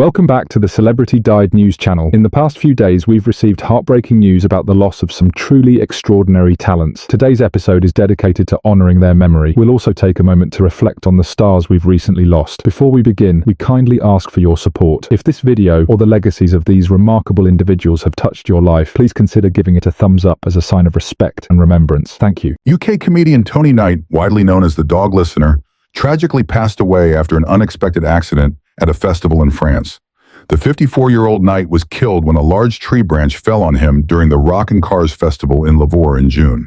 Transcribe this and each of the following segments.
Welcome back to the Celebrity Died News channel. In the past few days, we've received heartbreaking news about the loss of some truly extraordinary talents. Today's episode is dedicated to honoring their memory. We'll also take a moment to reflect on the stars we've recently lost. Before we begin, we kindly ask for your support. If this video or the legacies of these remarkable individuals have touched your life, please consider giving it a thumbs up as a sign of respect and remembrance. Thank you. UK comedian Tony Knight, widely known as the Dog Listener, tragically passed away after an unexpected accident at a festival in France. The 54-year-old Knight was killed when a large tree branch fell on him during the Rock and Cars Festival in Lavore in June.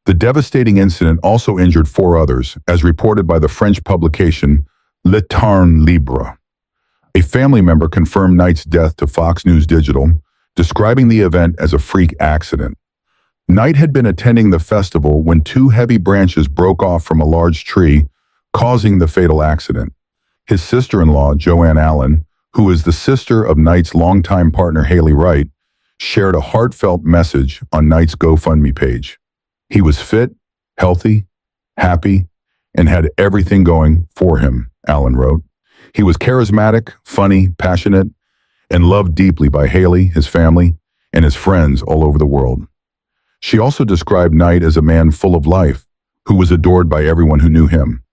The devastating incident also injured 4 others, as reported by the French publication Le Temps Libre. A family member confirmed Knight's death to Fox News Digital, describing the event as a freak accident. Knight had been attending the festival when 2 heavy branches broke off from a large tree, causing the fatal accident. His sister-in-law, Joanne Allen, who is the sister of Knight's longtime partner Haley Wright, shared a heartfelt message on Knight's GoFundMe page. He was fit, healthy, happy, and had everything going for him, Allen wrote. He was charismatic, funny, passionate, and loved deeply by Haley, his family, and his friends all over the world. She also described Knight as a man full of life, who was adored by everyone who knew him.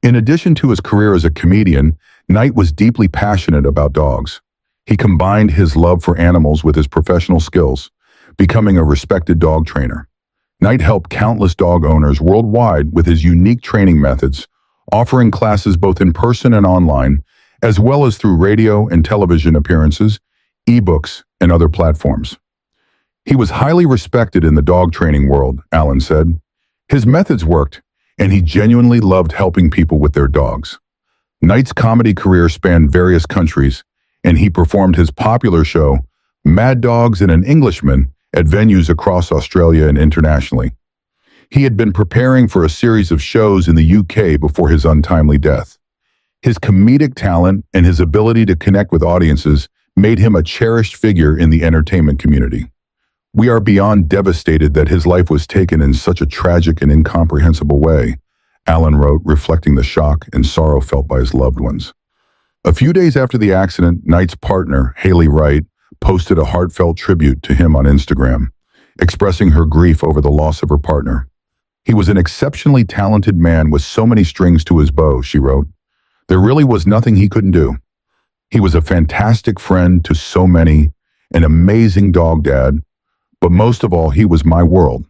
In addition to his career as a comedian, Knight was deeply passionate about dogs. He combined his love for animals with his professional skills, becoming a respected dog trainer. Knight helped countless dog owners worldwide with his unique training methods, offering classes both in person and online, as well as through radio and television appearances, ebooks, and other platforms. He was highly respected in the dog training world, Allen said. His methods worked, and he genuinely loved helping people with their dogs. Knight's comedy career spanned various countries, and he performed his popular show, Mad Dogs and an Englishman, at venues across Australia and internationally. He had been preparing for a series of shows in the UK before his untimely death. His comedic talent and his ability to connect with audiences made him a cherished figure in the entertainment community. We are beyond devastated that his life was taken in such a tragic and incomprehensible way, Allen wrote, reflecting the shock and sorrow felt by his loved ones. A few days after the accident, Knight's partner, Haley Wright, posted a heartfelt tribute to him on Instagram, expressing her grief over the loss of her partner. He was an exceptionally talented man with so many strings to his bow, she wrote. There really was nothing he couldn't do. He was a fantastic friend to so many, an amazing dog dad, but most of all, he was my world,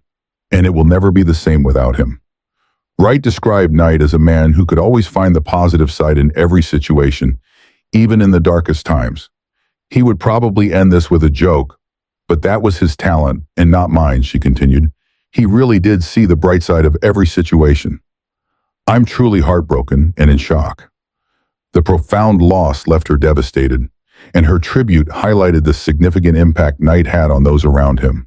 and it will never be the same without him. Wright described Knight as a man who could always find the positive side in every situation, even in the darkest times. He would probably end this with a joke, but that was his talent and not mine, she continued. He really did see the bright side of every situation. I'm truly heartbroken and in shock. The profound loss left her devastated, and her tribute highlighted the significant impact Knight had on those around him.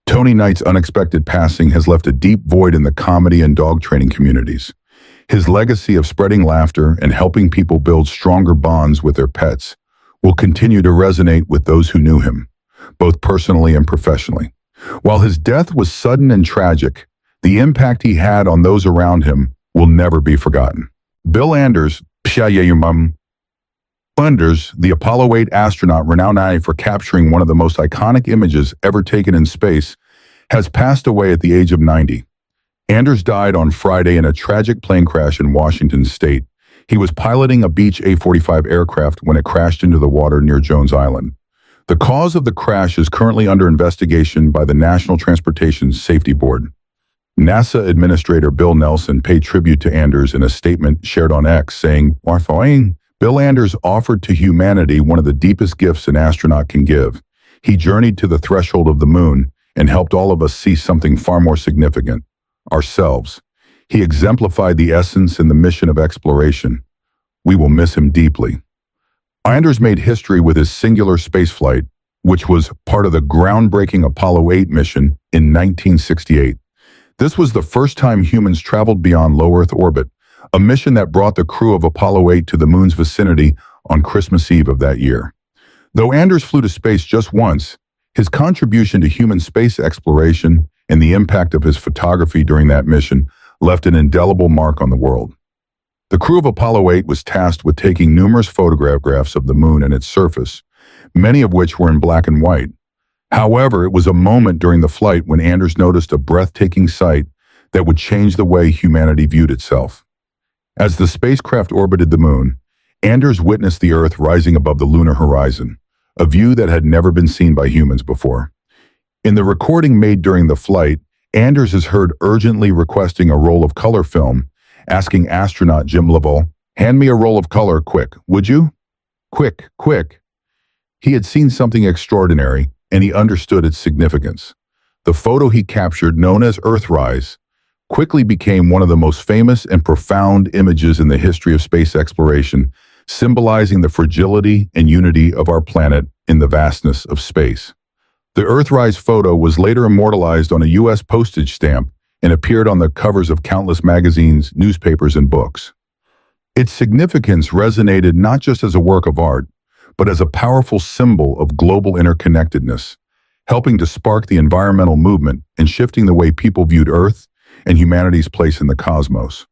Tony Knight's unexpected passing has left a deep void in the comedy and dog training communities. His legacy of spreading laughter and helping people build stronger bonds with their pets will continue to resonate with those who knew him, both personally and professionally. While his death was sudden and tragic, the impact he had on those around him will never be forgotten. Bill Anders, the Apollo 8 astronaut renowned for capturing one of the most iconic images ever taken in space, has passed away at the age of 90. Anders died on Friday in a tragic plane crash in Washington state. He was piloting a Beech A-45 aircraft when it crashed into the water near Jones Island. The cause of the crash is currently under investigation by the National Transportation Safety Board. NASA Administrator Bill Nelson paid tribute to Anders in a statement shared on X, saying, Bill Anders offered to humanity one of the deepest gifts an astronaut can give. He journeyed to the threshold of the moon and helped all of us see something far more significant, ourselves. He exemplified the essence and the mission of exploration. We will miss him deeply. Anders made history with his singular spaceflight, which was part of the groundbreaking Apollo 8 mission in 1968. This was the first time humans traveled beyond low Earth orbit, a mission that brought the crew of Apollo 8 to the moon's vicinity on Christmas Eve of that year. Though Anders flew to space just once, his contribution to human space exploration and the impact of his photography during that mission left an indelible mark on the world. The crew of Apollo 8 was tasked with taking numerous photographs of the moon and its surface, many of which were in black and white. However, it was a moment during the flight when Anders noticed a breathtaking sight that would change the way humanity viewed itself. As the spacecraft orbited the moon, Anders witnessed the Earth rising above the lunar horizon, a view that had never been seen by humans before. In the recording made during the flight, Anders is heard urgently requesting a roll of color film, asking astronaut Jim Lovell, "Hand me a roll of color, quick, would you? Quick, quick." He had seen something extraordinary, and he understood its significance. The photo he captured, known as Earthrise, quickly became one of the most famous and profound images in the history of space exploration, symbolizing the fragility and unity of our planet in the vastness of space. The Earthrise photo was later immortalized on a U.S. postage stamp and appeared on the covers of countless magazines, newspapers, and books. Its significance resonated not just as a work of art, but as a powerful symbol of global interconnectedness, helping to spark the environmental movement and shifting the way people viewed Earth and humanity's place in the cosmos.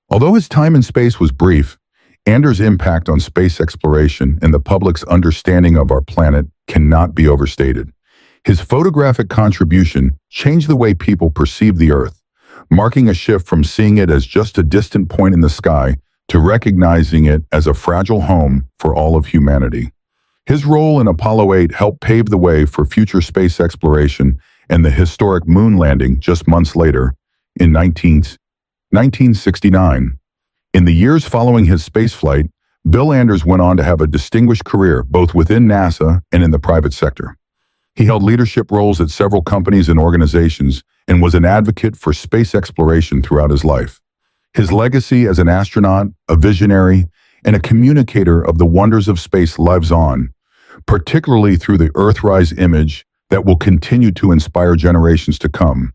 Although his time in space was brief, Anders' impact on space exploration and the public's understanding of our planet cannot be overstated. His photographic contribution changed the way people perceived the Earth, marking a shift from seeing it as just a distant point in the sky to recognizing it as a fragile home for all of humanity. His role in Apollo 8 helped pave the way for future space exploration and the historic moon landing just months later, in 1969. In the years following his spaceflight, Bill Anders went on to have a distinguished career both within NASA and in the private sector. He held leadership roles at several companies and organizations and was an advocate for space exploration throughout his life. His legacy as an astronaut, a visionary, and a communicator of the wonders of space lives on, particularly through the Earthrise image that will continue to inspire generations to come.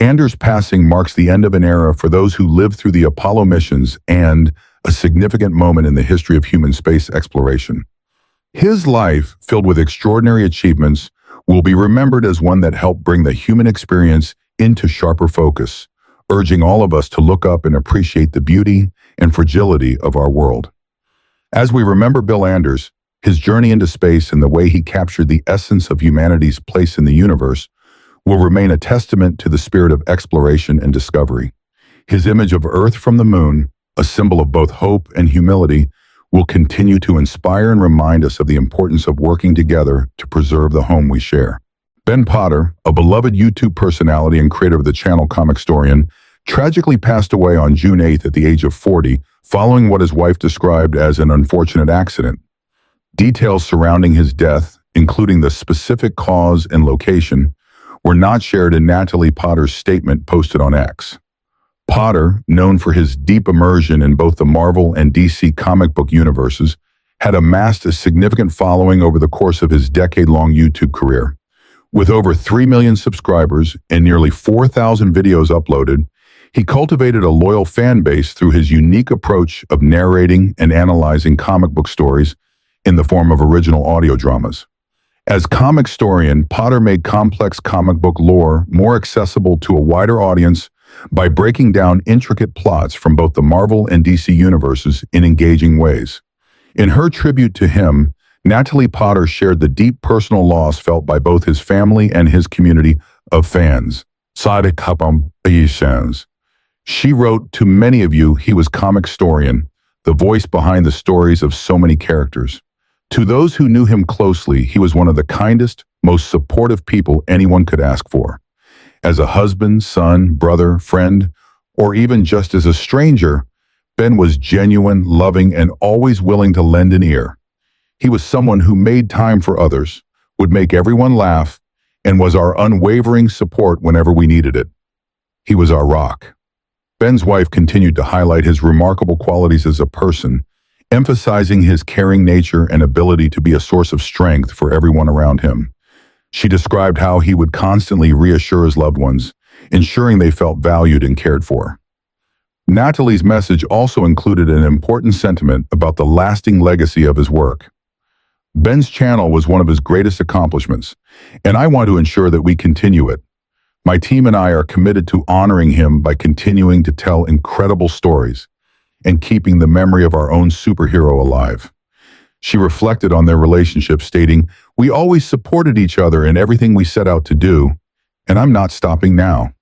Anders' passing marks the end of an era for those who lived through the Apollo missions and a significant moment in the history of human space exploration. His life, filled with extraordinary achievements, will be remembered as one that helped bring the human experience into sharper focus, urging all of us to look up and appreciate the beauty and fragility of our world. As we remember Bill Anders, his journey into space and the way he captured the essence of humanity's place in the universe will remain a testament to the spirit of exploration and discovery. His image of Earth from the moon, a symbol of both hope and humility, will continue to inspire and remind us of the importance of working together to preserve the home we share. Ben Potter, a beloved YouTube personality and creator of the channel Comic Storian, tragically passed away on June 8th at the age of 40, following what his wife described as an unfortunate accident. Details surrounding his death, including the specific cause and location, were not shared in Natalie Potter's statement posted on X. Potter, known for his deep immersion in both the Marvel and DC comic book universes, had amassed a significant following over the course of his decade-long YouTube career. With over 3 million subscribers and nearly 4,000 videos uploaded, he cultivated a loyal fan base through his unique approach of narrating and analyzing comic book stories in the form of original audio dramas. As Comic Storian, Potter made complex comic book lore more accessible to a wider audience by breaking down intricate plots from both the Marvel and DC universes in engaging ways. In her tribute to him, Natalie Potter shared the deep personal loss felt by both his family and his community of fans. She wrote, "To many of you, he was Comic Storian, the voice behind the stories of so many characters. To those who knew him closely, he was one of the kindest, most supportive people anyone could ask for. As a husband, son, brother, friend, or even just as a stranger, Ben was genuine, loving, and always willing to lend an ear. He was someone who made time for others, would make everyone laugh, and was our unwavering support whenever we needed it. He was our rock." Ben's wife continued to highlight his remarkable qualities as a person, emphasizing his caring nature and ability to be a source of strength for everyone around him. She described how he would constantly reassure his loved ones, ensuring they felt valued and cared for. Natalie's message also included an important sentiment about the lasting legacy of his work. "Ben's channel was one of his greatest accomplishments, and I want to ensure that we continue it. My team and I are committed to honoring him by continuing to tell incredible stories. and keeping the memory of our own superhero alive. She reflected on their relationship, stating, "We always supported each other in everything we set out to do, and I'm not stopping now."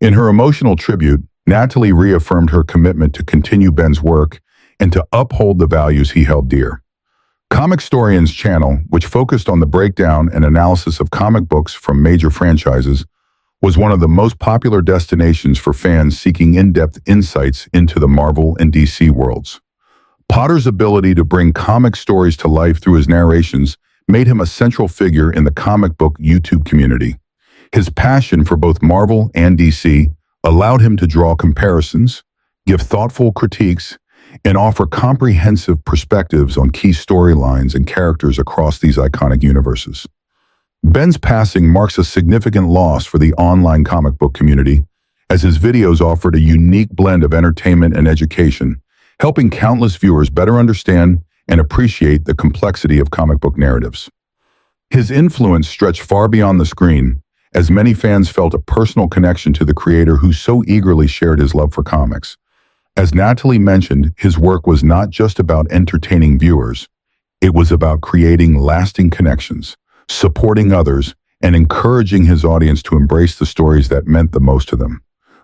In her emotional tribute, Natalie reaffirmed her commitment to continue Ben's work and to uphold the values he held dear. Comic Storian's channel, which focused on the breakdown and analysis of comic books from major franchises, was one of the most popular destinations for fans seeking in-depth insights into the Marvel and DC worlds. Potter's ability to bring comic stories to life through his narrations made him a central figure in the comic book YouTube community. His passion for both Marvel and DC allowed him to draw comparisons, give thoughtful critiques, and offer comprehensive perspectives on key storylines and characters across these iconic universes. Ben's passing marks a significant loss for the online comic book community, as his videos offered a unique blend of entertainment and education, helping countless viewers better understand and appreciate the complexity of comic book narratives. His influence stretched far beyond the screen, as many fans felt a personal connection to the creator who so eagerly shared his love for comics. As Natalie mentioned, his work was not just about entertaining viewers, it was about creating lasting connections, supporting others, and encouraging his audience to embrace the stories that meant the most to them.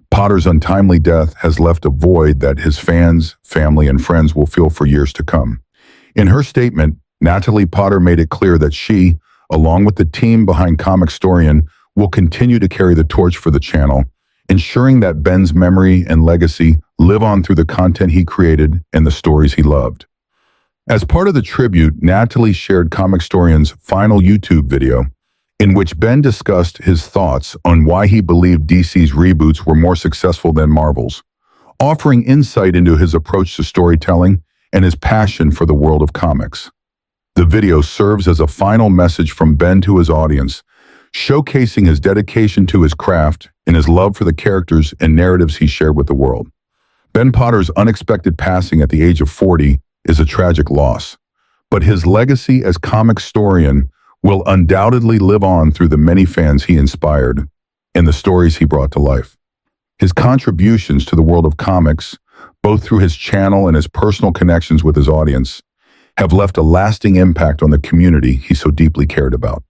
Potter's untimely death has left a void that his fans, family, and friends will feel for years to come. In her statement, Natalie Potter made it clear that she, along with the team behind Comic Storian, will continue to carry the torch for the channel, ensuring that Ben's memory and legacy live on through the content he created and the stories he loved. As part of the tribute, Natalie shared Comic Storian's final YouTube video, in which Ben discussed his thoughts on why he believed DC's reboots were more successful than Marvel's, offering insight into his approach to storytelling and his passion for the world of comics. The video serves as a final message from Ben to his audience, showcasing his dedication to his craft and his love for the characters and narratives he shared with the world. Ben Potter's unexpected passing at the age of 40 is a tragic loss, but his legacy as Comic Storian will undoubtedly live on through the many fans he inspired and the stories he brought to life. His contributions to the world of comics, both through his channel and his personal connections with his audience, have left a lasting impact on the community he so deeply cared about.